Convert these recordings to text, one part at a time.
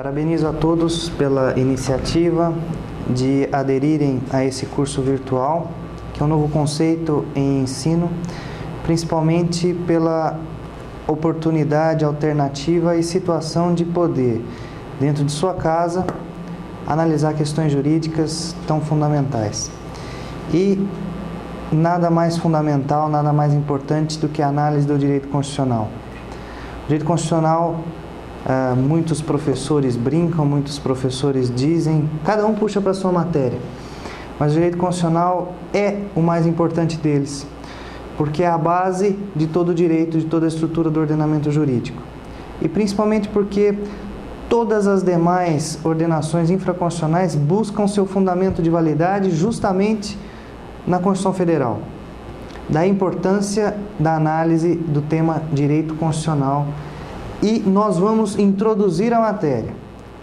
Parabenizo a todos pela iniciativa de aderirem a esse curso virtual, que é um novo conceito em ensino, principalmente pela oportunidade, alternativa e situação de poder, dentro de sua casa, analisar questões jurídicas tão fundamentais. E nada mais fundamental, nada mais importante do que a análise do direito constitucional. O direito constitucional, muitos professores brincam, muitos professores dizem, cada um puxa para a sua matéria, mas o direito constitucional é o mais importante deles, porque é a base de todo o direito, de toda a estrutura do ordenamento jurídico. E principalmente porque todas as demais ordenações infraconstitucionais buscam seu fundamento de validade justamente na Constituição Federal. Daí a importância da análise do tema direito constitucional. E nós vamos introduzir a matéria,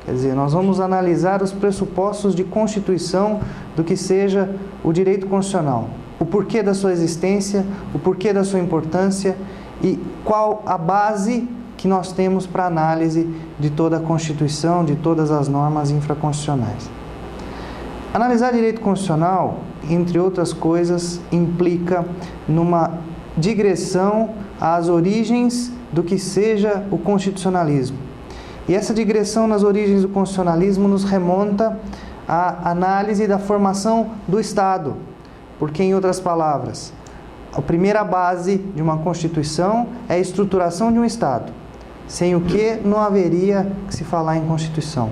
quer dizer, nós vamos analisar os pressupostos de constituição do que seja o direito constitucional, o porquê da sua existência, o porquê da sua importância e qual a base que nós temos para análise de toda a Constituição, de todas as normas infraconstitucionais. Analisar direito constitucional, entre outras coisas, implica numa digressão às origens do que seja o constitucionalismo. E essa digressão nas origens do constitucionalismo nos remonta à análise da formação do Estado, porque, em outras palavras, a primeira base de uma Constituição é a estruturação de um Estado, sem o que não haveria que se falar em Constituição.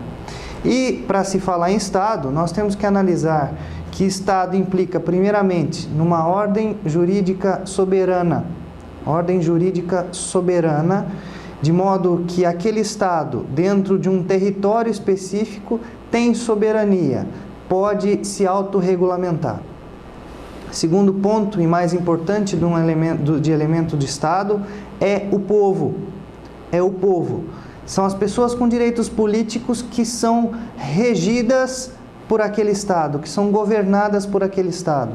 E, para se falar em Estado, nós temos que analisar que Estado implica, primeiramente, numa ordem jurídica soberana, de modo que aquele Estado, dentro de um território específico, tem soberania, pode se autorregulamentar. Segundo ponto, e mais importante de elemento de Estado, é o povo. São as pessoas com direitos políticos que são regidas por aquele Estado, que são governadas por aquele Estado.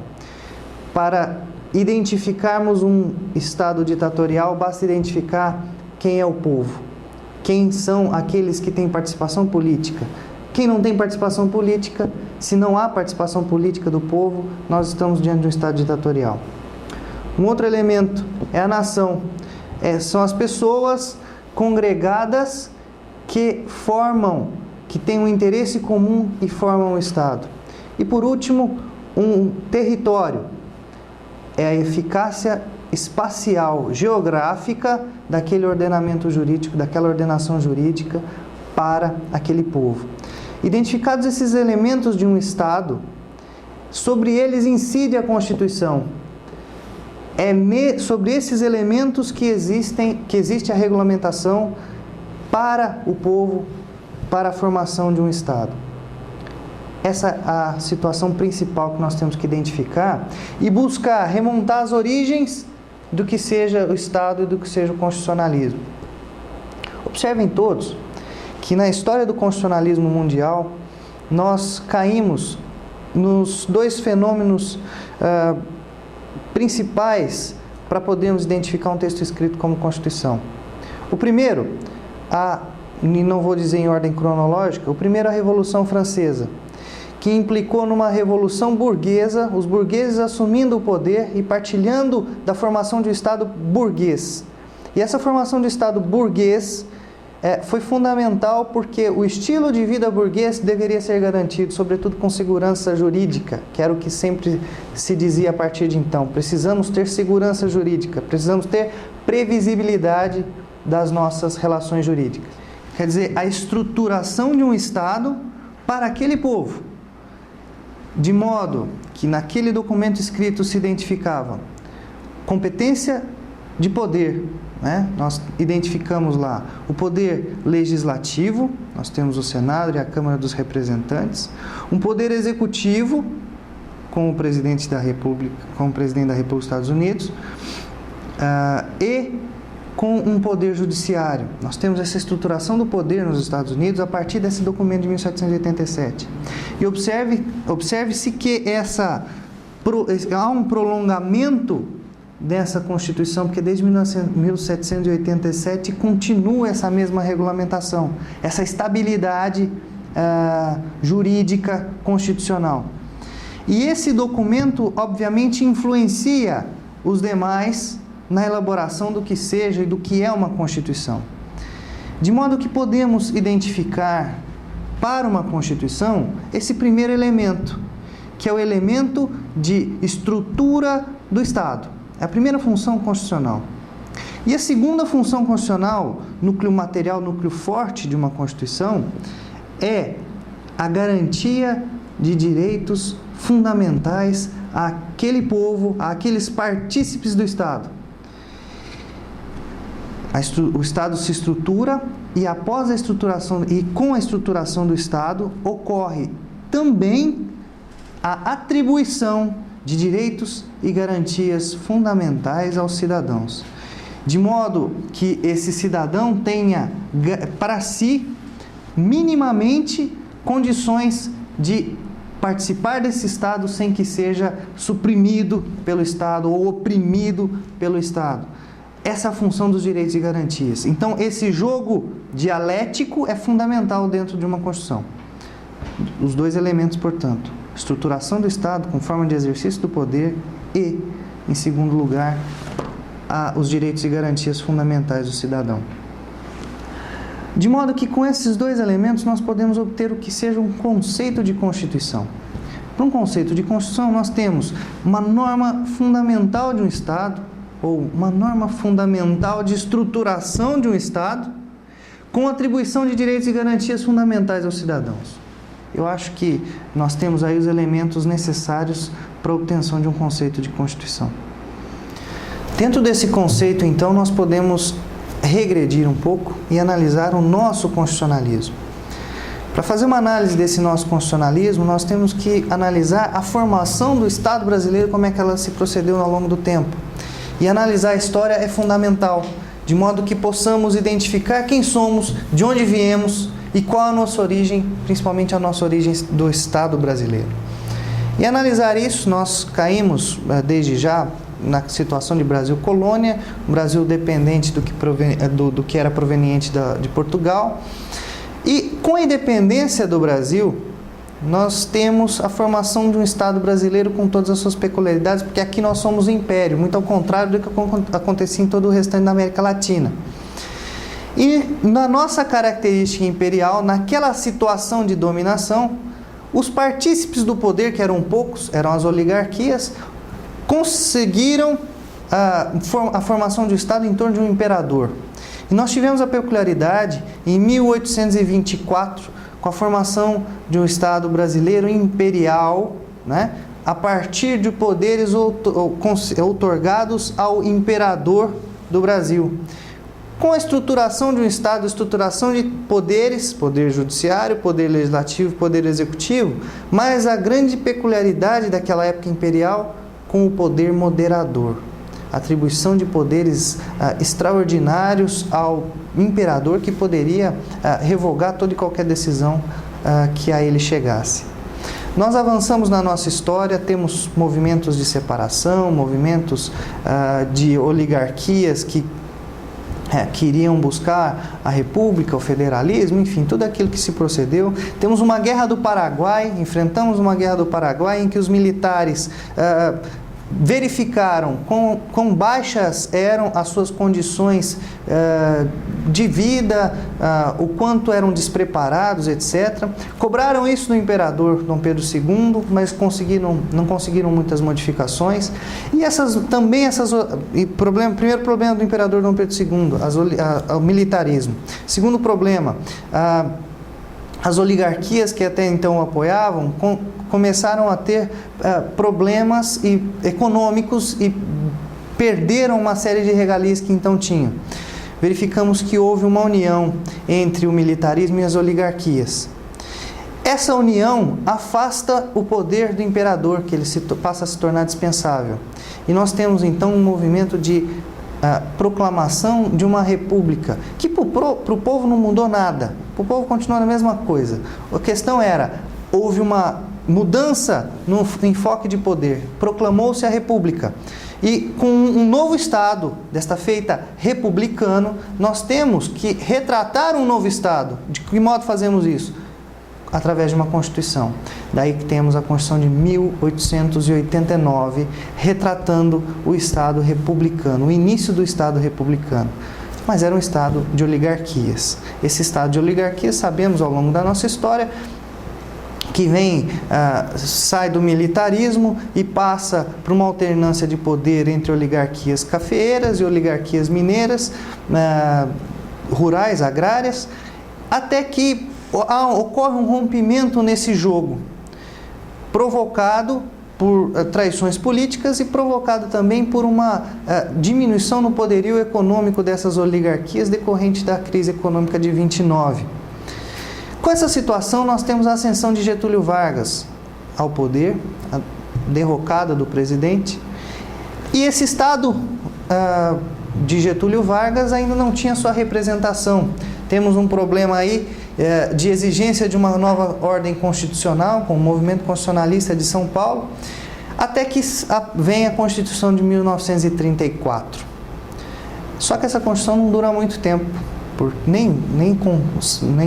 Para identificarmos um Estado ditatorial, basta identificar quem é o povo, quem são aqueles que têm participação política. Quem não tem participação política, se não há participação política do povo, nós estamos diante de um Estado ditatorial. Um outro elemento é a nação. São as pessoas congregadas que têm um interesse comum e formam o Estado. E por último, um território. É a eficácia espacial, geográfica daquele ordenamento jurídico, daquela ordenação jurídica para aquele povo. Identificados esses elementos de um Estado, sobre eles incide a Constituição. Sobre esses elementos que existe a regulamentação para o povo, para a formação de um Estado. Essa é a situação principal que nós temos que identificar e buscar remontar as origens do que seja o Estado e do que seja o constitucionalismo. Observem todos que na história do constitucionalismo mundial nós caímos nos dois fenômenos principais para podermos identificar um texto escrito como Constituição. O primeiro, não vou dizer em ordem cronológica, o primeiro é a Revolução Francesa, que implicou numa revolução burguesa, os burgueses assumindo o poder e partilhando da formação de um Estado burguês. E essa formação de Estado burguês foi fundamental porque o estilo de vida burguês deveria ser garantido, sobretudo com segurança jurídica, que era o que sempre se dizia a partir de então. Precisamos ter segurança jurídica, precisamos ter previsibilidade das nossas relações jurídicas. Quer dizer, a estruturação de um Estado para aquele povo, de modo que naquele documento escrito se identificava competência de poder, né? Nós identificamos lá o poder legislativo, nós temos o Senado e a Câmara dos Representantes, um poder executivo, com o presidente da República, dos Estados Unidos, e com um poder judiciário. Nós temos essa estruturação do poder nos Estados Unidos a partir desse documento de 1787. E observe-se que há um prolongamento dessa Constituição, porque desde 1787 continua essa mesma regulamentação, essa estabilidade jurídica constitucional. E esse documento, obviamente, influencia os demais na elaboração do que seja e do que é uma Constituição. De modo que podemos identificar para uma Constituição esse primeiro elemento, que é o elemento de estrutura do Estado. É a primeira função constitucional. E a segunda função constitucional, núcleo material, núcleo forte de uma Constituição, é a garantia de direitos fundamentais àquele povo, àqueles partícipes do Estado. O Estado se estrutura e após a estruturação e com a estruturação do Estado ocorre também a atribuição de direitos e garantias fundamentais aos cidadãos, de modo que esse cidadão tenha para si minimamente condições de participar desse Estado sem que seja suprimido pelo Estado ou oprimido pelo Estado. Essa é a função dos direitos e garantias. Então, esse jogo dialético é fundamental dentro de uma Constituição. Os dois elementos, portanto, estruturação do Estado com forma de exercício do poder e, em segundo lugar, os direitos e garantias fundamentais do cidadão. De modo que com esses dois elementos nós podemos obter o que seja um conceito de Constituição. Para um conceito de Constituição nós temos uma norma fundamental de um Estado, ou uma norma fundamental de estruturação de um Estado, com atribuição de direitos e garantias fundamentais aos cidadãos. Eu acho que nós temos aí os elementos necessários para a obtenção de um conceito de Constituição. Dentro desse conceito, então, nós podemos regredir um pouco e analisar o nosso constitucionalismo. Para fazer uma análise desse nosso constitucionalismo, nós temos que analisar a formação do Estado brasileiro, como é que ela se procedeu ao longo do tempo. E analisar a história é fundamental, de modo que possamos identificar quem somos, de onde viemos e qual a nossa origem, principalmente a nossa origem do Estado brasileiro. E analisar isso, nós caímos desde já na situação de Brasil colônia, Brasil dependente do que era proveniente de Portugal. E com a independência do Brasil, nós temos a formação de um Estado brasileiro com todas as suas peculiaridades, porque aqui nós somos um império, muito ao contrário do que acontecia em todo o restante da América Latina. E na nossa característica imperial, naquela situação de dominação, os partícipes do poder, que eram poucos, eram as oligarquias, conseguiram a formação de um Estado em torno de um imperador. E nós tivemos a peculiaridade, em 1824, com a formação de um Estado brasileiro imperial, né, a partir de poderes outorgados ao imperador do Brasil. Com a estruturação de um Estado, estruturação de poderes, poder judiciário, poder legislativo, poder executivo, mas a grande peculiaridade daquela época imperial com o poder moderador. Atribuição de poderes extraordinários ao imperador que poderia revogar toda e qualquer decisão que a ele chegasse. Nós avançamos na nossa história, temos movimentos de separação, movimentos de oligarquias que queriam buscar a república, o federalismo, enfim, tudo aquilo que se procedeu. Temos uma guerra do Paraguai, enfrentamos uma guerra do Paraguai em que os militares verificaram quão baixas eram as suas condições de vida, o quanto eram despreparados, etc. Cobraram isso do imperador Dom Pedro II, mas não conseguiram muitas modificações. E primeiro problema do imperador Dom Pedro II, o militarismo. Segundo problema, as oligarquias que até então o apoiavam começaram a ter problemas econômicos e perderam uma série de regalias que então tinham. Verificamos que houve uma união entre o militarismo e as oligarquias. Essa união afasta o poder do imperador, que ele passa a se tornar dispensável. E nós temos então um movimento de proclamação de uma república, que para o povo não mudou nada, para o povo continua a mesma coisa. A questão era, houve uma mudança no enfoque de poder, proclamou-se a república. E com um novo Estado, desta feita republicano, nós temos que retratar um novo Estado. De que modo fazemos isso? Através de uma Constituição. Daí que temos a Constituição de 1889, retratando o Estado republicano, o início do Estado republicano. Mas era um Estado de oligarquias. Esse Estado de oligarquias, sabemos ao longo da nossa história, que sai do militarismo e passa para uma alternância de poder entre oligarquias cafeeiras e oligarquias mineiras, rurais, agrárias, até que ocorre um rompimento nesse jogo, provocado por traições políticas e provocado também por uma diminuição no poderio econômico dessas oligarquias decorrente da crise econômica de 29. Com essa situação, nós temos a ascensão de Getúlio Vargas ao poder, a derrocada do presidente, e esse Estado de Getúlio Vargas ainda não tinha sua representação. Temos um problema aí de exigência de uma nova ordem constitucional, com o movimento constitucionalista de São Paulo, até que vem a Constituição de 1934. Só que essa Constituição não dura muito tempo, nem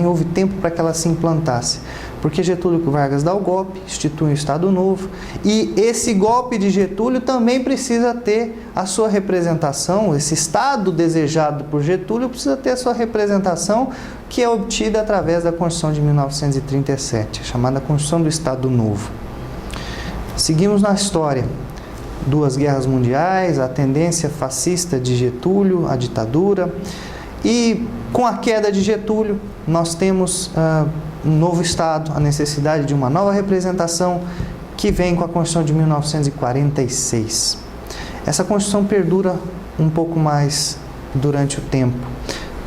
houve tempo para que ela se implantasse, porque Getúlio Vargas dá o golpe, institui um Estado novo, e esse golpe de Getúlio também precisa ter a sua representação, esse Estado desejado por Getúlio precisa ter a sua representação, que é obtida através da Constituição de 1937, a chamada Constituição do Estado Novo. Seguimos na história. 2 guerras mundiais, a tendência fascista de Getúlio, a ditadura, e com a queda de Getúlio, nós temos um novo Estado, a necessidade de uma nova representação, que vem com a Constituição de 1946. Essa Constituição perdura um pouco mais durante o tempo.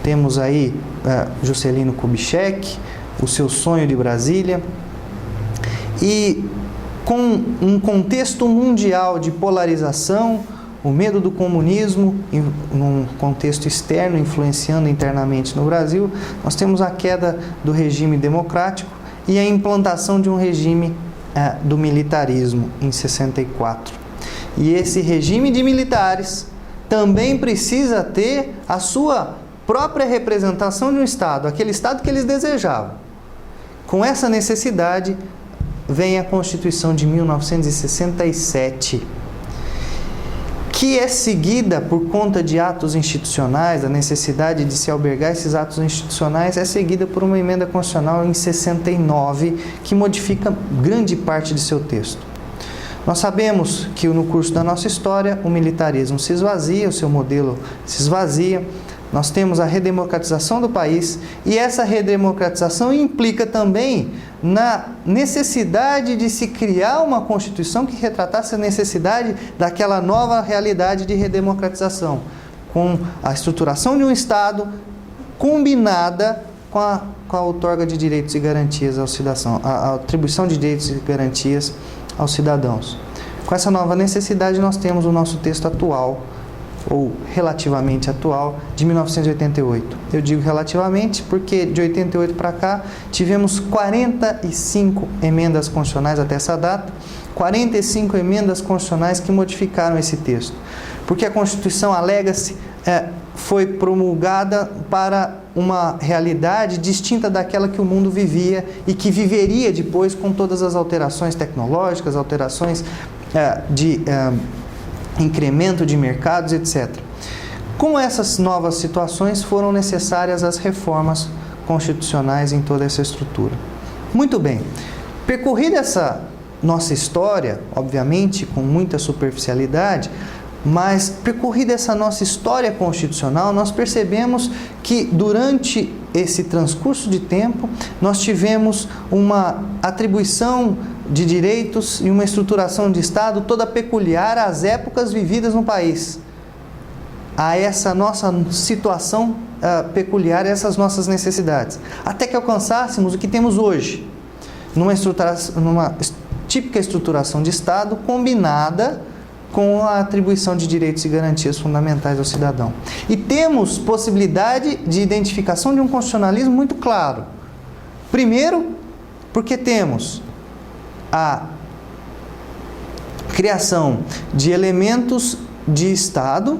Temos aí Juscelino Kubitschek, o seu sonho de Brasília, e com um contexto mundial de polarização, o medo do comunismo, num contexto externo, influenciando internamente no Brasil, nós temos a queda do regime democrático e a implantação de um regime do militarismo em 64. E esse regime de militares também precisa ter a sua própria representação de um Estado, aquele Estado que eles desejavam. Com essa necessidade, vem a Constituição de 1967, que é seguida por conta de atos institucionais, a necessidade de se albergar esses atos institucionais é seguida por uma emenda constitucional em 69, que modifica grande parte de seu texto. Nós sabemos que no curso da nossa história, o militarismo se esvazia, o seu modelo se esvazia, nós temos a redemocratização do país, e essa redemocratização implica também na necessidade de se criar uma Constituição que retratasse a necessidade daquela nova realidade de redemocratização, com a estruturação de um Estado combinada com a outorga de direitos e garantias ao cidadão, a atribuição de direitos e garantias aos cidadãos. Com essa nova necessidade, nós temos o nosso texto atual, ou relativamente atual, de 1988. Eu digo relativamente porque de 88 para cá tivemos 45 emendas constitucionais até essa data, 45 emendas constitucionais que modificaram esse texto. Porque a Constituição, alega-se, foi promulgada para uma realidade distinta daquela que o mundo vivia e que viveria depois com todas as alterações tecnológicas, alterações de incremento de mercados, etc. Com essas novas situações, foram necessárias as reformas constitucionais em toda essa estrutura. Muito bem, percorrida essa nossa história, obviamente com muita superficialidade, mas percorrida essa nossa história constitucional, nós percebemos que durante esse transcurso de tempo, nós tivemos uma atribuição de direitos e uma estruturação de Estado toda peculiar às épocas vividas no país, a essa nossa situação peculiar, a essas nossas necessidades, até que alcançássemos o que temos hoje, numa típica estruturação de Estado combinada com a atribuição de direitos e garantias fundamentais ao cidadão. E temos possibilidade de identificação de um constitucionalismo muito claro. Primeiro, porque temos a criação de elementos de Estado,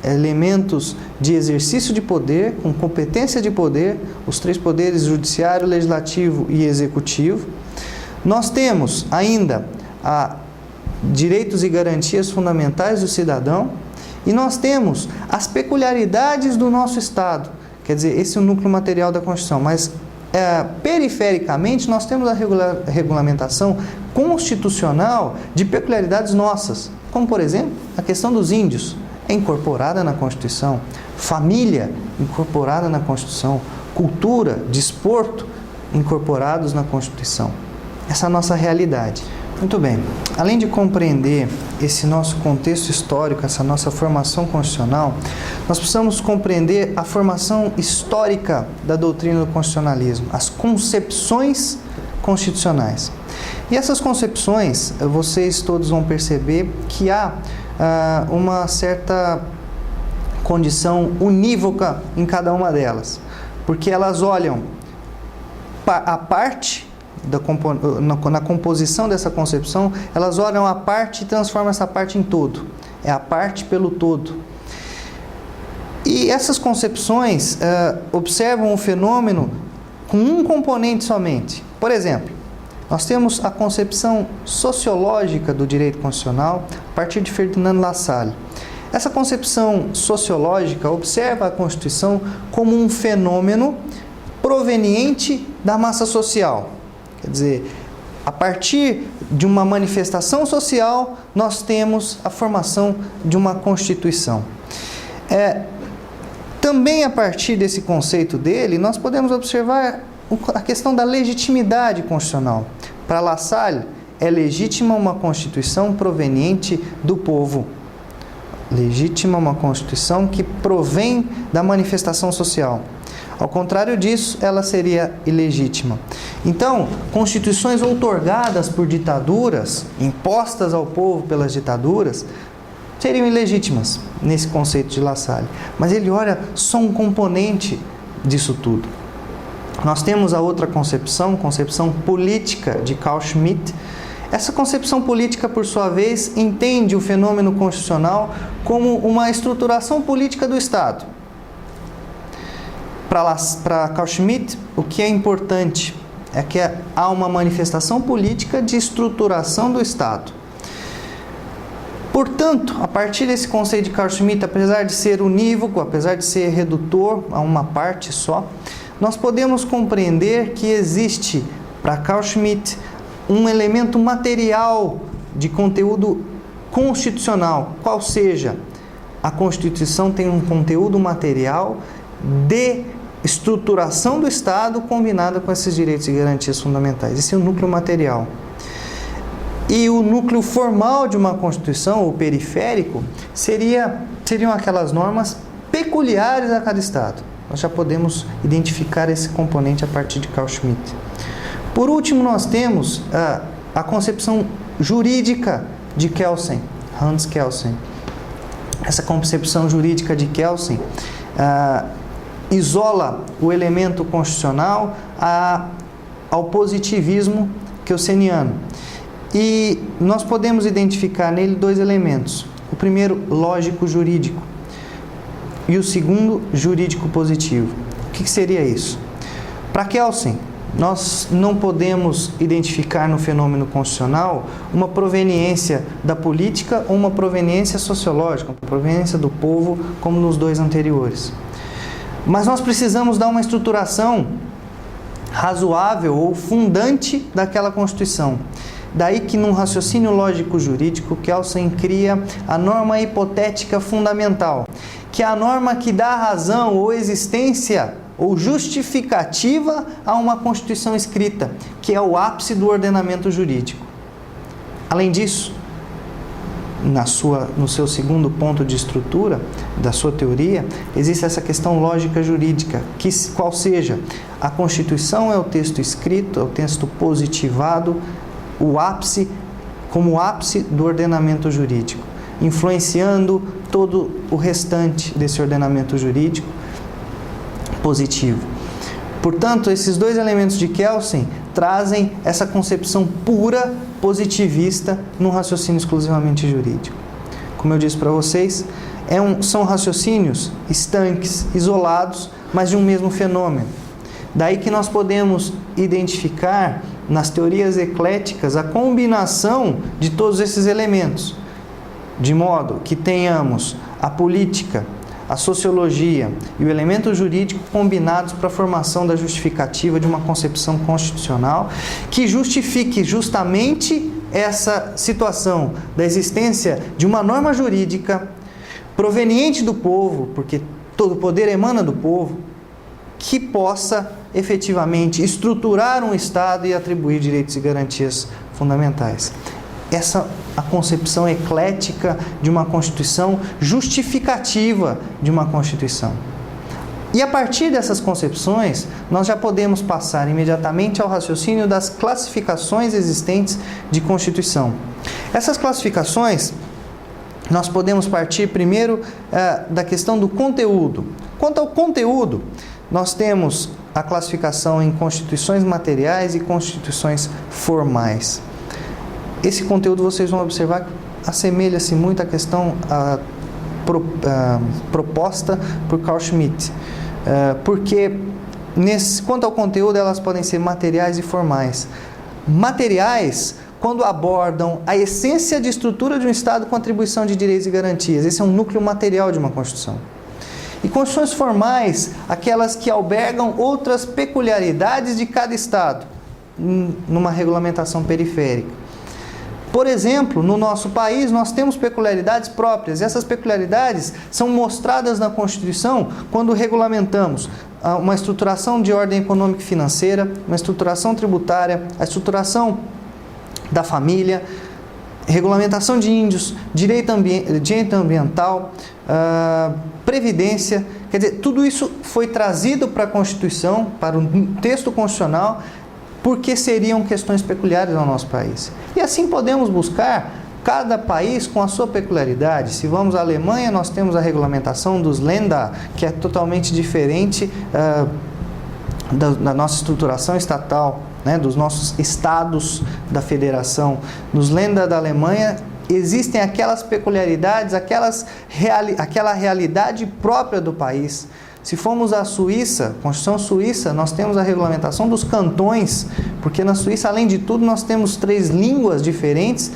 elementos de exercício de poder, com competência de poder, os três poderes: judiciário, legislativo e executivo. Nós temos ainda direitos e garantias fundamentais do cidadão, e nós temos as peculiaridades do nosso Estado. Quer dizer, esse é o núcleo material da Constituição, mas perifericamente nós temos a regulamentação constitucional de peculiaridades nossas, como por exemplo a questão dos índios, é incorporada na Constituição, família incorporada na Constituição, cultura, desporto incorporados na Constituição. Essa é a nossa realidade. Muito bem, além de compreender esse nosso contexto histórico, essa nossa formação constitucional, nós precisamos compreender a formação histórica da doutrina do constitucionalismo, as concepções constitucionais. E essas concepções, vocês todos vão perceber que há uma certa condição unívoca em cada uma delas, porque elas olham a parte na composição dessa concepção, elas olham a parte e transformam essa parte em todo. É a parte pelo todo. E essas concepções observam o fenômeno com um componente somente. Por exemplo, nós temos a concepção sociológica do direito constitucional a partir de Ferdinand Lassalle. Essa concepção sociológica observa a Constituição como um fenômeno proveniente da massa social. Quer dizer, a partir de uma manifestação social, nós temos a formação de uma Constituição. Também a partir desse conceito dele, nós podemos observar a questão da legitimidade constitucional. Para Lassalle, é legítima uma Constituição proveniente do povo. Legítima uma Constituição que provém da manifestação social. Ao contrário disso, ela seria ilegítima. Então, constituições outorgadas por ditaduras, impostas ao povo pelas ditaduras, seriam ilegítimas nesse conceito de Lassalle. Mas ele olha só um componente disso tudo. Nós temos a outra concepção política de Carl Schmitt. Essa concepção política, por sua vez, entende o fenômeno constitucional como uma estruturação política do Estado. Para Carl Schmitt, o que é importante é que há uma manifestação política de estruturação do Estado. Portanto, a partir desse conceito de Carl Schmitt, apesar de ser unívoco, apesar de ser redutor a uma parte só, nós podemos compreender que existe, para Carl Schmitt, um elemento material de conteúdo constitucional, qual seja, a Constituição tem um conteúdo material de estruturação do Estado combinada com esses direitos e garantias fundamentais. Esse é o núcleo material. E o núcleo formal de uma Constituição, ou periférico, seriam aquelas normas peculiares a cada Estado. Nós já podemos identificar esse componente a partir de Carl Schmitt. Por último, nós temos a concepção jurídica de Kelsen, Hans Kelsen. Essa concepção jurídica de Kelsen isola o elemento constitucional ao positivismo kelseniano. E nós podemos identificar nele dois elementos. O primeiro, lógico-jurídico, e o segundo, jurídico-positivo. O que seria isso? Para Kelsen, nós não podemos identificar no fenômeno constitucional uma proveniência da política ou uma proveniência sociológica, uma proveniência do povo, como nos dois anteriores. Mas nós precisamos dar uma estruturação razoável ou fundante daquela Constituição. Daí que num raciocínio lógico-jurídico, Kelsen cria a norma hipotética fundamental, que é a norma que dá razão ou existência ou justificativa a uma Constituição escrita, que é o ápice do ordenamento jurídico. Além disso, no seu segundo ponto de estrutura da sua teoria, existe essa questão lógica jurídica, qual seja, a Constituição é o texto escrito, é o texto positivado, como o ápice do ordenamento jurídico, influenciando todo o restante desse ordenamento jurídico positivo. Portanto, esses dois elementos de Kelsen trazem essa concepção pura positivista num raciocínio exclusivamente jurídico. como eu disse para vocês, são raciocínios estanques, isolados, mas de um mesmo fenômeno. Daí que nós podemos identificar nas teorias ecléticas a combinação de todos esses elementos, de modo que tenhamos a política, a sociologia e o elemento jurídico combinados para a formação da justificativa de uma concepção constitucional que justifique justamente essa situação da existência de uma norma jurídica proveniente do povo, porque todo poder emana do povo, que possa efetivamente estruturar um Estado e atribuir direitos e garantias fundamentais. Essa a concepção eclética de uma Constituição, justificativa de uma Constituição. E a partir dessas concepções, nós já podemos passar imediatamente ao raciocínio das classificações existentes de Constituição. Essas classificações, nós podemos partir primeiro da questão do conteúdo. Quanto ao conteúdo, nós temos a classificação em constituições materiais e constituições formais. Esse conteúdo, vocês vão observar, assemelha-se muito à questão proposta por Carl Schmitt, porque quanto ao conteúdo, elas podem ser materiais e formais. Materiais, quando abordam a essência de estrutura de um Estado com atribuição de direitos e garantias. Esse é um núcleo material de uma Constituição. E constituições formais, aquelas que albergam outras peculiaridades de cada Estado, numa regulamentação periférica. Por exemplo, no nosso país, nós temos peculiaridades próprias, e essas peculiaridades são mostradas na Constituição quando regulamentamos uma estruturação de ordem econômica e financeira, uma estruturação tributária, a estruturação da família, regulamentação de índios, direito ambiental, previdência. Quer dizer, tudo isso foi trazido para a Constituição, para o texto constitucional, porque seriam questões peculiares ao nosso país. E assim podemos buscar cada país com a sua peculiaridade. Se vamos à Alemanha, nós temos a regulamentação dos Länder, que é totalmente diferente da nossa estruturação estatal, né, dos nossos estados da federação. Nos Länder da Alemanha existem aquelas peculiaridades, aquela realidade própria do país. Se formos à Suíça, Constituição Suíça, nós temos a regulamentação dos cantões, porque na Suíça, além de tudo, nós temos 3 línguas diferentes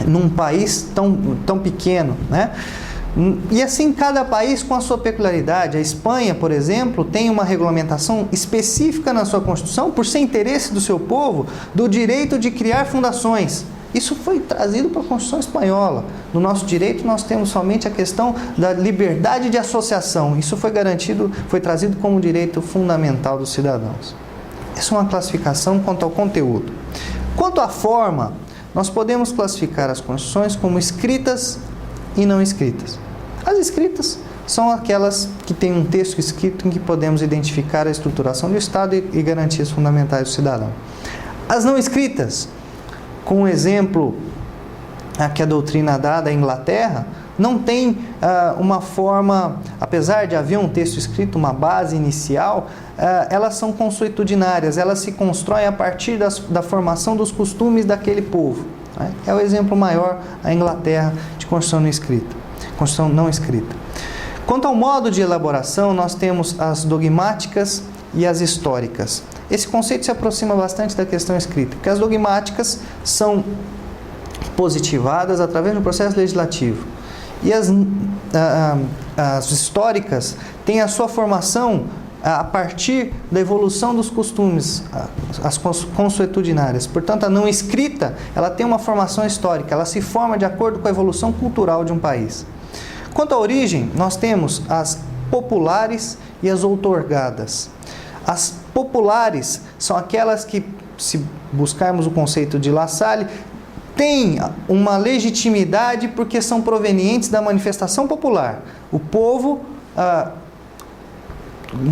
num país tão pequeno, né? E assim, cada país com a sua peculiaridade. A Espanha, por exemplo, tem uma regulamentação específica na sua Constituição, por ser interesse do seu povo, do direito de criar fundações. Isso foi trazido para a Constituição Espanhola. No nosso direito, nós temos somente a questão da liberdade de associação. Isso foi trazido como direito fundamental dos cidadãos. Essa é uma classificação quanto ao conteúdo. Quanto à forma, nós podemos classificar as Constituições como escritas e não escritas. As escritas são aquelas que têm um texto escrito em que podemos identificar a estruturação do Estado e garantias fundamentais do cidadão. As não escritas, com o exemplo que a doutrina dá da Inglaterra, não tem uma forma, apesar de haver um texto escrito, uma base inicial, elas são consuetudinárias, elas se constroem a partir da formação dos costumes daquele povo. Né? É o exemplo maior, a Inglaterra, de Constituição não escrita. Quanto ao modo de elaboração, nós temos as dogmáticas e as históricas. Esse conceito se aproxima bastante da questão escrita, porque as dogmáticas são positivadas através do processo legislativo. E as históricas têm a sua formação a partir da evolução dos costumes, as consuetudinárias. Portanto, a não escrita, ela tem uma formação histórica, ela se forma de acordo com a evolução cultural de um país. Quanto à origem, nós temos as populares e as outorgadas. As populares são aquelas que, se buscarmos o conceito de La Salle, têm uma legitimidade porque são provenientes da manifestação popular. O povo,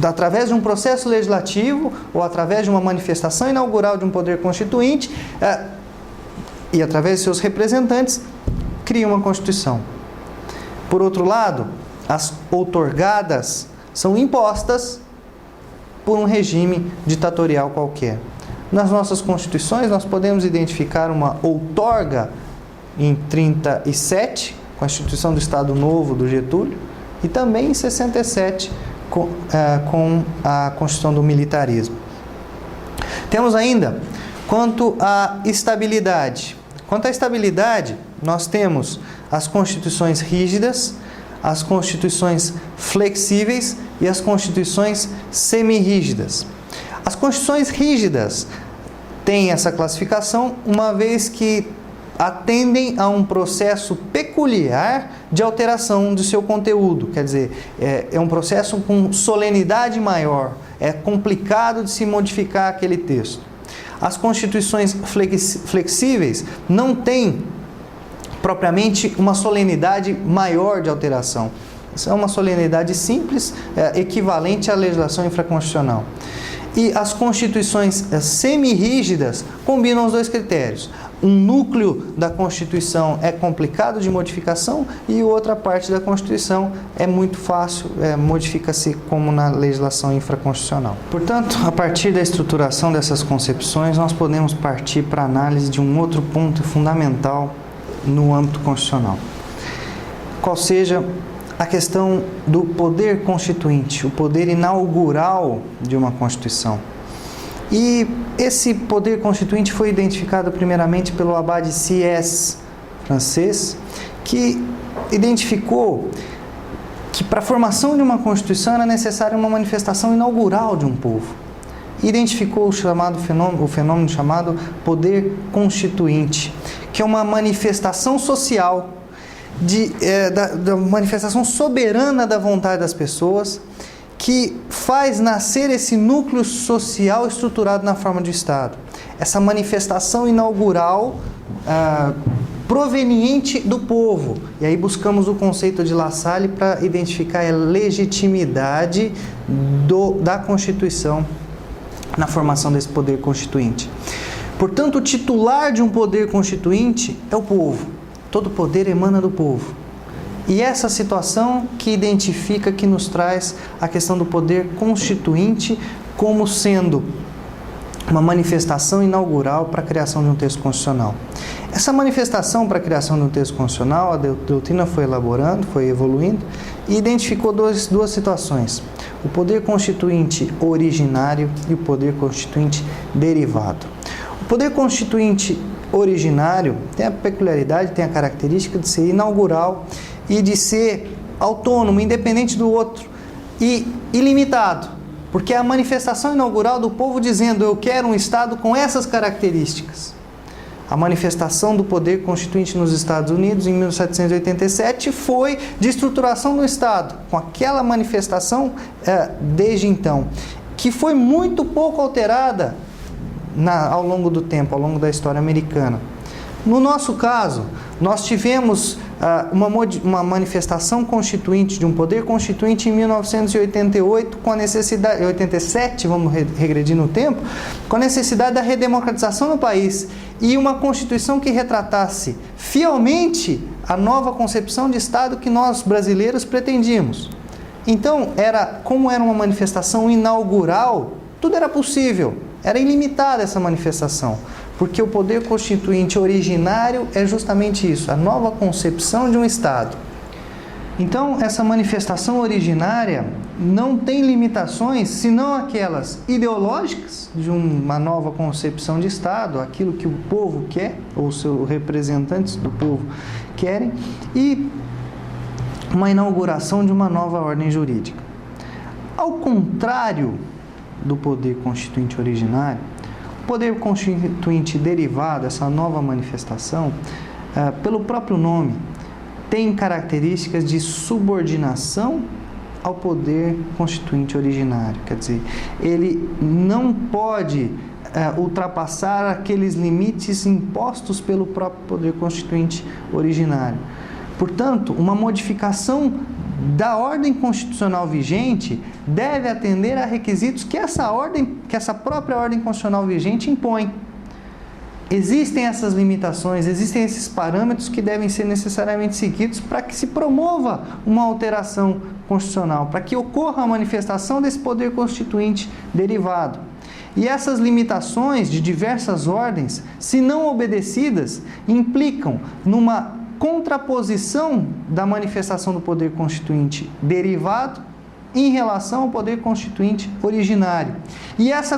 através de um processo legislativo ou através de uma manifestação inaugural de um poder constituinte e através de seus representantes, cria uma Constituição. Por outro lado, as outorgadas são impostas por um regime ditatorial qualquer. Nas nossas constituições, nós podemos identificar uma outorga em 37, com a instituição do Estado Novo do Getúlio, e também em 67, com a Constituição do Militarismo. Temos ainda, quanto à estabilidade. Quanto à estabilidade, nós temos as constituições rígidas, as constituições flexíveis e as constituições semirrígidas. As constituições rígidas têm essa classificação uma vez que atendem a um processo peculiar de alteração do seu conteúdo, quer dizer, é um processo com solenidade maior, é complicado de se modificar aquele texto. As constituições flexíveis não têm propriamente uma solenidade maior de alteração. Isso é uma solenidade simples, equivalente à legislação infraconstitucional. E as constituições semirrígidas combinam os dois critérios. Um núcleo da Constituição é complicado de modificação e outra parte da Constituição é muito fácil, modifica-se como na legislação infraconstitucional. Portanto, a partir da estruturação dessas concepções, nós podemos partir para a análise de um outro ponto fundamental no âmbito constitucional, qual seja a questão do poder constituinte, o poder inaugural de uma Constituição. E esse poder constituinte foi identificado primeiramente pelo abade Sieyès, francês, que identificou que para a formação de uma Constituição era necessária uma manifestação inaugural de um povo. Identificou o fenômeno chamado poder constituinte, que é uma manifestação social, da manifestação soberana da vontade das pessoas, que faz nascer esse núcleo social estruturado na forma de Estado. Essa manifestação inaugural proveniente do povo. E aí buscamos o conceito de La Salle para identificar a legitimidade da Constituição na formação desse poder constituinte. Portanto, o titular de um poder constituinte é o povo. Todo poder emana do povo. E essa situação que identifica, que nos traz a questão do poder constituinte como sendo uma manifestação inaugural para a criação de um texto constitucional. Essa manifestação para a criação de um texto constitucional, a doutrina foi elaborando, foi evoluindo e identificou duas situações: o poder constituinte originário e o poder constituinte derivado. O poder constituinte originário tem a peculiaridade, tem a característica de ser inaugural e de ser autônomo, independente do outro e ilimitado, porque é a manifestação inaugural do povo dizendo: eu quero um Estado com essas características. A manifestação do poder constituinte nos Estados Unidos em 1787 foi de estruturação do Estado, com aquela manifestação desde então, que foi muito pouco alterada ao longo do tempo, ao longo da história americana. No nosso caso, nós tivemos uma manifestação constituinte de um poder constituinte em 1988, com a necessidade, 87, vamos regredir no tempo, com a necessidade da redemocratização no país e uma Constituição que retratasse fielmente a nova concepção de Estado que nós brasileiros pretendíamos. Então, como era uma manifestação inaugural, tudo era possível, era ilimitada essa manifestação. Porque o poder constituinte originário é justamente isso, a nova concepção de um Estado. Então, essa manifestação originária não tem limitações, senão aquelas ideológicas de uma nova concepção de Estado, aquilo que o povo quer, ou os seus representantes do povo querem, e uma inauguração de uma nova ordem jurídica. Ao contrário do poder constituinte originário, o poder constituinte derivado, essa nova manifestação, pelo próprio nome, tem características de subordinação ao poder constituinte originário. Quer dizer, ele não pode ultrapassar aqueles limites impostos pelo próprio poder constituinte originário. Portanto, uma modificação da ordem constitucional vigente deve atender a requisitos que essa própria ordem constitucional vigente impõe. Existem essas limitações, existem esses parâmetros que devem ser necessariamente seguidos para que se promova uma alteração constitucional, para que ocorra a manifestação desse poder constituinte derivado. E essas limitações de diversas ordens, se não obedecidas, implicam numa contraposição da manifestação do poder constituinte derivado em relação ao poder constituinte originário. E essa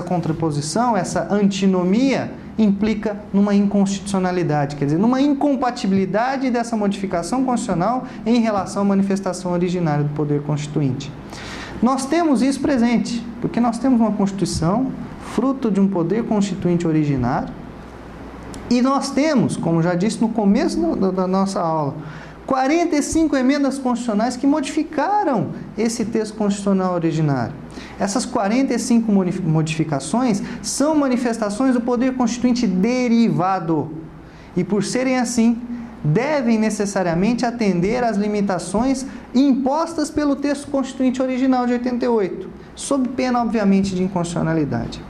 contraposição, essa antinomia, implica numa inconstitucionalidade, quer dizer, numa incompatibilidade dessa modificação constitucional em relação à manifestação originária do poder constituinte. Nós temos isso presente, porque nós temos uma Constituição, fruto de um poder constituinte originário, e nós temos, como já disse no começo da nossa aula, 45 emendas constitucionais que modificaram esse texto constitucional originário. Essas 45 modificações são manifestações do poder constituinte derivado. E por serem assim, devem necessariamente atender às limitações impostas pelo texto constituinte original de 88, sob pena, obviamente, de inconstitucionalidade.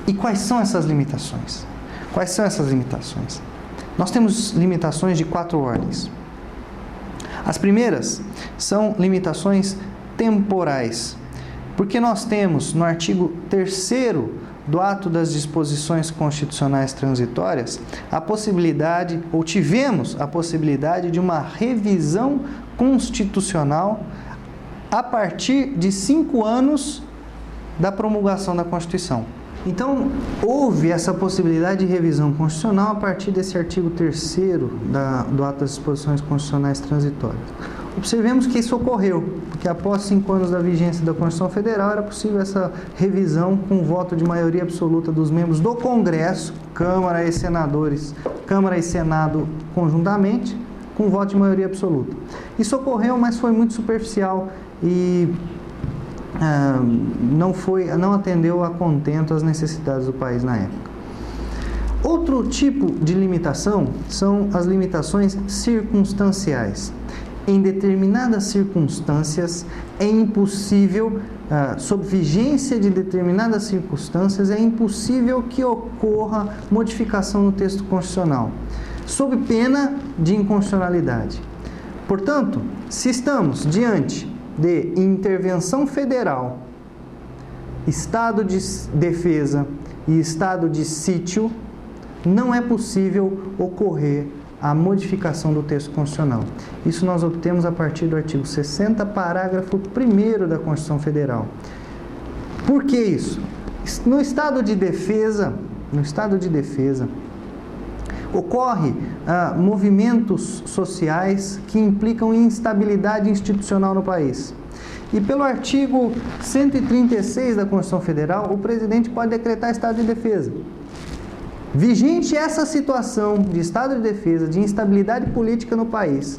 E quais são essas limitações? Quais são essas limitações? Nós temos limitações de 4 ordens. As primeiras são limitações temporais, porque nós temos no artigo 3º do ato das disposições constitucionais transitórias a possibilidade, ou tivemos a possibilidade de uma revisão constitucional a partir de 5 anos da promulgação da Constituição. Então, houve essa possibilidade de revisão constitucional a partir desse artigo 3º do ato das disposições constitucionais transitórias. Observemos que isso ocorreu, porque após 5 anos da vigência da Constituição Federal era possível essa revisão com voto de maioria absoluta dos membros do Congresso, Câmara e Senadores, Câmara e Senado conjuntamente, com voto de maioria absoluta. Isso ocorreu, mas foi muito superficial e não atendeu a contento às necessidades do país na época. Outro tipo de limitação são as limitações circunstanciais. Em determinadas circunstâncias é impossível, sob vigência de determinadas circunstâncias, é impossível que ocorra modificação no texto constitucional, sob pena de inconstitucionalidade. Portanto, se estamos diante de intervenção federal, estado de defesa e estado de sítio, não é possível ocorrer a modificação do texto constitucional. Isso nós obtemos a partir do artigo 60, parágrafo 1º da Constituição Federal. Por que isso? No estado de defesa, ocorre movimentos sociais que implicam instabilidade institucional no país. E pelo artigo 136 da Constituição Federal, o presidente pode decretar estado de defesa. Vigente essa situação de estado de defesa, de instabilidade política no país,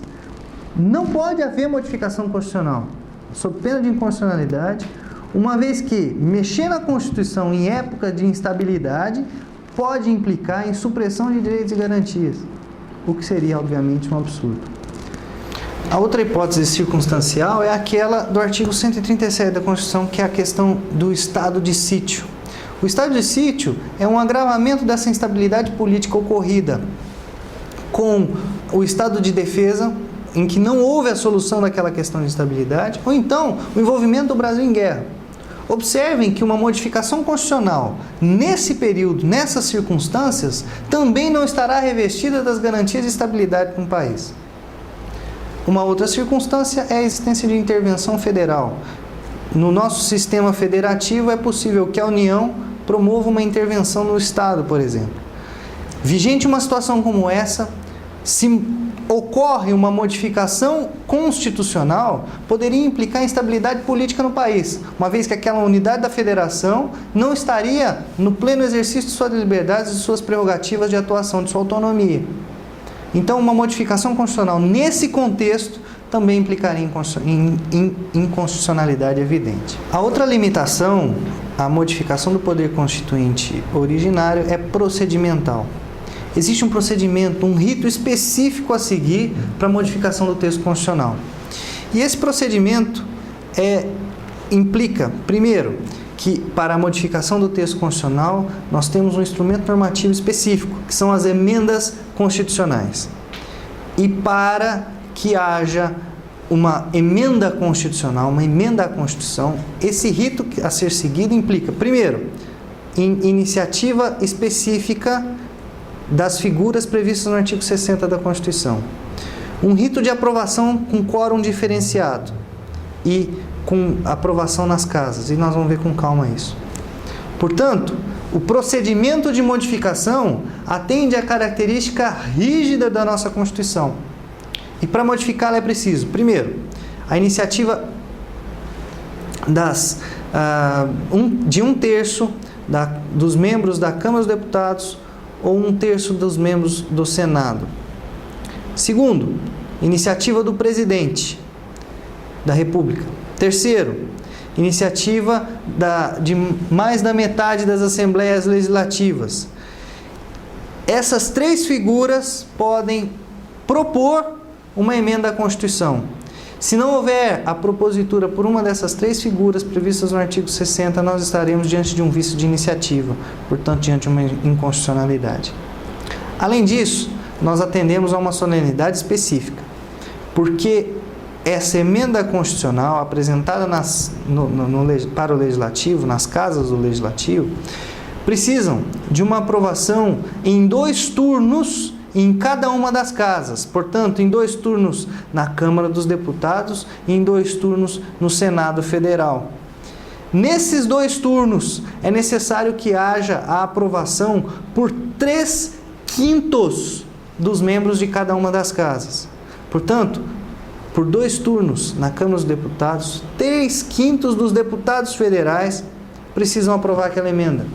não pode haver modificação constitucional, sob pena de inconstitucionalidade, uma vez que mexer na Constituição em época de instabilidade pode implicar em supressão de direitos e garantias, o que seria, obviamente, um absurdo. A outra hipótese circunstancial é aquela do artigo 137 da Constituição, que é a questão do estado de sítio. O estado de sítio é um agravamento dessa instabilidade política ocorrida com o estado de defesa, em que não houve a solução daquela questão de instabilidade, ou então o envolvimento do Brasil em guerra. Observem que uma modificação constitucional nesse período, nessas circunstâncias, também não estará revestida das garantias de estabilidade para um país. Uma outra circunstância é a existência de intervenção federal. No nosso sistema federativo é possível que a União promova uma intervenção no Estado, por exemplo. Vigente uma situação como essa, se ocorre uma modificação constitucional, poderia implicar instabilidade política no país, uma vez que aquela unidade da federação não estaria no pleno exercício de suas liberdades e suas prerrogativas de atuação, de sua autonomia. Então, uma modificação constitucional nesse contexto também implicaria em inconstitucionalidade evidente. A outra limitação à modificação do poder constituinte originário é procedimental. Existe um procedimento, um rito específico a seguir para a modificação do texto constitucional. E esse procedimento implica, primeiro, que para a modificação do texto constitucional nós temos um instrumento normativo específico, que são as emendas constitucionais. E para que haja uma emenda constitucional, uma emenda à Constituição, esse rito a ser seguido implica, primeiro, iniciativa específica das figuras previstas no artigo 60 da Constituição. Um rito de aprovação com quórum diferenciado e com aprovação nas casas. E nós vamos ver com calma isso. Portanto, o procedimento de modificação atende à característica rígida da nossa Constituição. E para modificá-la é preciso, primeiro, a iniciativa de 1/3 dos membros da Câmara dos Deputados ou 1/3 dos membros do Senado. Segundo, iniciativa do Presidente da República. Terceiro, iniciativa de mais da metade das Assembleias Legislativas. Essas 3 figuras podem propor uma emenda à Constituição. Se não houver a propositura por uma dessas 3 figuras previstas no artigo 60, nós estaremos diante de um vício de iniciativa, portanto, diante de uma inconstitucionalidade. Além disso, nós atendemos a uma solenidade específica, porque essa emenda constitucional apresentada para o Legislativo, nas casas do Legislativo, precisam de uma aprovação em 2 turnos em cada uma das casas, portanto, em 2 turnos na Câmara dos Deputados e em 2 turnos no Senado Federal. Nesses 2 turnos, é necessário que haja a aprovação por 3/5 dos membros de cada uma das casas. Portanto, por 2 turnos na Câmara dos Deputados, 3/5 dos deputados federais precisam aprovar aquela emenda.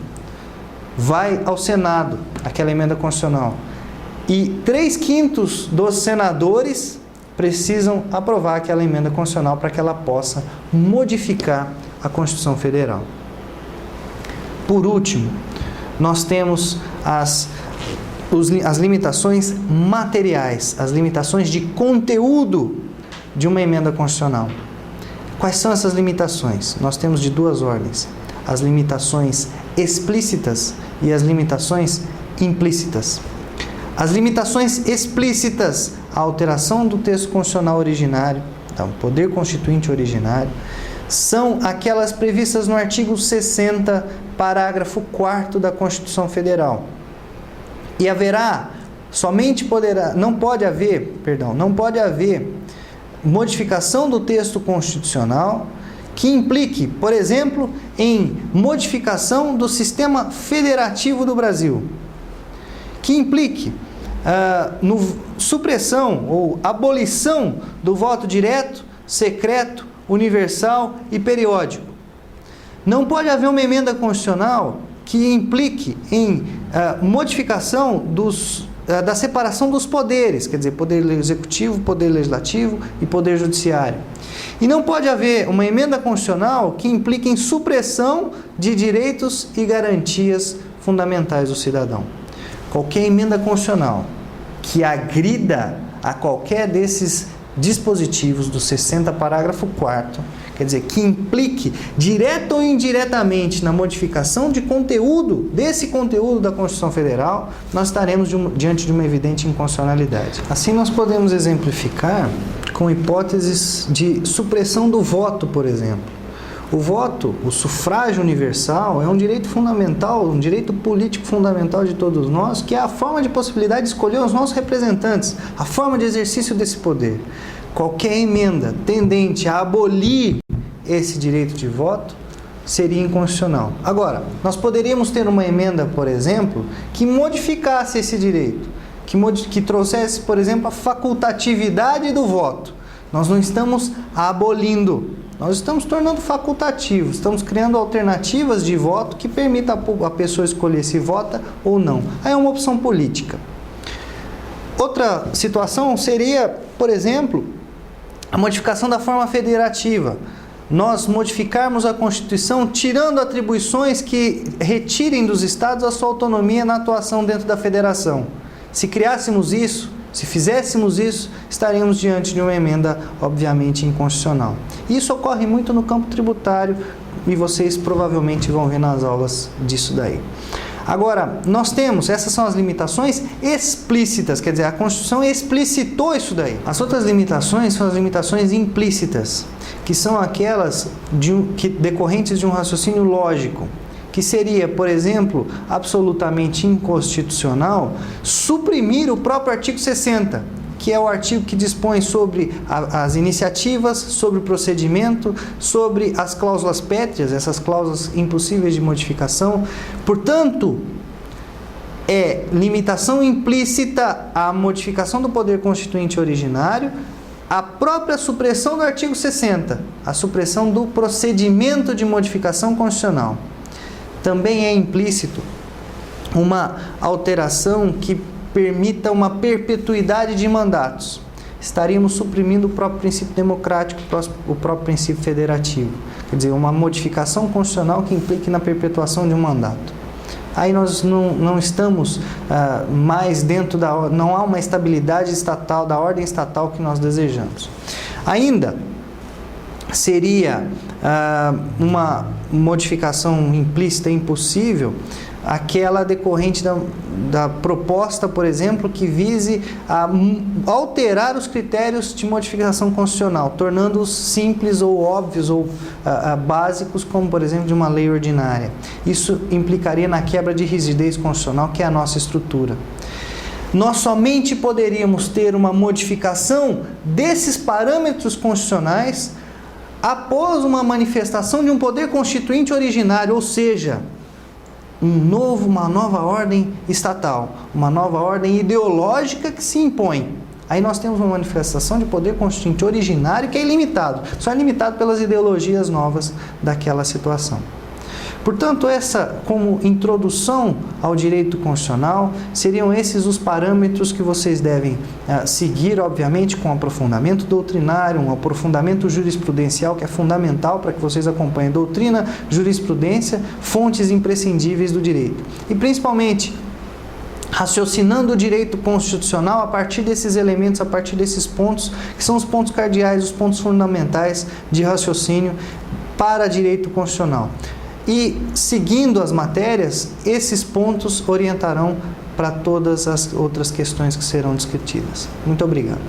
Vai ao Senado, aquela emenda constitucional. E 3/5 dos senadores precisam aprovar aquela emenda constitucional para que ela possa modificar a Constituição Federal. Por último, nós temos as limitações materiais, as limitações de conteúdo de uma emenda constitucional. Quais são essas limitações? Nós temos de 2 ordens: as limitações explícitas e as limitações implícitas. As limitações explícitas, a alteração do texto constitucional originário, então, poder constituinte originário, são aquelas previstas no artigo 60, parágrafo 4º da Constituição Federal. E não pode haver modificação do texto constitucional que implique, por exemplo, em modificação do sistema federativo do Brasil, que implique supressão ou abolição do voto direto, secreto, universal e periódico. Não pode haver uma emenda constitucional que implique em modificação da separação dos poderes, quer dizer, poder executivo, poder legislativo e poder judiciário. E não pode haver uma emenda constitucional que implique em supressão de direitos e garantias fundamentais do cidadão. Qualquer emenda constitucional que agrida a qualquer desses dispositivos do 60, parágrafo 4º, quer dizer, que implique direta ou indiretamente na modificação de conteúdo, desse conteúdo da Constituição Federal, nós estaremos diante de uma evidente inconstitucionalidade. Assim, nós podemos exemplificar com hipóteses de supressão do voto, por exemplo. O voto, o sufrágio universal, é um direito fundamental, um direito político fundamental de todos nós, que é a forma de possibilidade de escolher os nossos representantes, a forma de exercício desse poder. Qualquer emenda tendente a abolir esse direito de voto seria inconstitucional. Agora, nós poderíamos ter uma emenda, por exemplo, que modificasse esse direito, que trouxesse, por exemplo, a facultatividade do voto. Nós não estamos abolindo, nós estamos tornando facultativo, estamos criando alternativas de voto que permita a pessoa escolher se vota ou não. Aí é uma opção política. Outra situação seria, por exemplo, a modificação da forma federativa. Nós modificarmos a Constituição tirando atribuições que retirem dos estados a sua autonomia na atuação dentro da federação. Se criássemos isso, se fizéssemos isso, estaríamos diante de uma emenda, obviamente, inconstitucional. Isso ocorre muito no campo tributário e vocês provavelmente vão ver nas aulas disso daí. Agora, nós temos, essas são as limitações explícitas, quer dizer, a Constituição explicitou isso daí. As outras limitações são as limitações implícitas, que são aquelas decorrentes de um raciocínio lógico, que seria, por exemplo, absolutamente inconstitucional suprimir o próprio artigo 60, que é o artigo que dispõe sobre as iniciativas, sobre o procedimento, sobre as cláusulas pétreas, essas cláusulas impossíveis de modificação. Portanto, é limitação implícita à modificação do poder constituinte originário, a própria supressão do artigo 60, a supressão do procedimento de modificação constitucional. Também é implícito uma alteração que permita uma perpetuidade de mandatos. Estaríamos suprimindo o próprio princípio democrático, o próprio princípio federativo. Quer dizer, uma modificação constitucional que implique na perpetuação de um mandato. Aí nós não estamos mais dentro não há uma estabilidade estatal, da ordem estatal que nós desejamos. Ainda seria uma modificação implícita impossível aquela decorrente da proposta, por exemplo, que vise a alterar os critérios de modificação constitucional, tornando-os simples ou óbvios ou básicos, como, por exemplo, de uma lei ordinária. Isso implicaria na quebra de rigidez constitucional, que é a nossa estrutura. Nós somente poderíamos ter uma modificação desses parâmetros constitucionais após uma manifestação de um poder constituinte originário, ou seja, uma nova ordem estatal, uma nova ordem ideológica que se impõe. Aí nós temos uma manifestação de poder constituinte originário que é ilimitado, só é limitado pelas ideologias novas daquela situação. Portanto, como introdução ao direito constitucional, seriam esses os parâmetros que vocês devem seguir, obviamente, com aprofundamento doutrinário, um aprofundamento jurisprudencial, que é fundamental para que vocês acompanhem doutrina, jurisprudência, fontes imprescindíveis do direito. E, principalmente, raciocinando o direito constitucional a partir desses elementos, a partir desses pontos, que são os pontos cardeais, os pontos fundamentais de raciocínio para direito constitucional. E, seguindo as matérias, esses pontos orientarão para todas as outras questões que serão discutidas. Muito obrigado.